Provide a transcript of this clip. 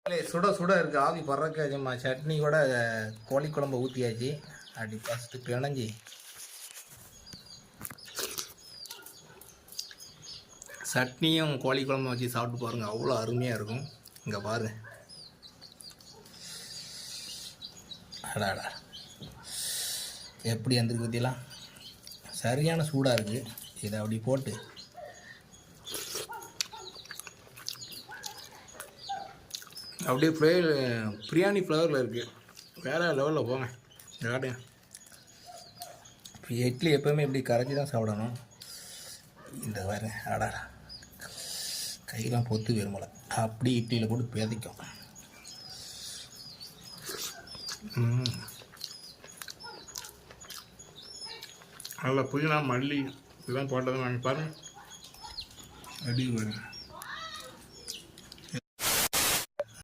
சுட சுட இருக்குது, ஆவி பறக்க. சும்மா சட்னி கூட கோழி குழம்பு ஊற்றியாச்சு. அப்படி ஃபஸ்ட்டு பிணைஞ்சி சட்னியும் கோழி குழம்பு வச்சு சாப்பிட்டு பாருங்கள், அவ்வளோ அருமையாக இருக்கும். இங்கே பாருங்கள், அடாடா எப்படி வந்துருக்கு பற்றிலாம். சரியான சூடாக இருக்குது. இதை அப்படி போட்டு அப்படியே பிரியாணி ஃப்ளவரில் இருக்குது. வேறு லெவலில் போங்க காட்டுங்க. இப்போ இட்லி எப்போவுமே இப்படி கரைச்சி தான் சாப்பிடணும். இந்த வேறு அடாடா கையெல்லாம் பொத்து விரும்பலை. அப்படி இட்லியில் போட்டு பேதிக்கும். அதில் புதினா மல்லி இதெல்லாம் போட்டது வாங்கி பாருங்கள். அடி வரும்.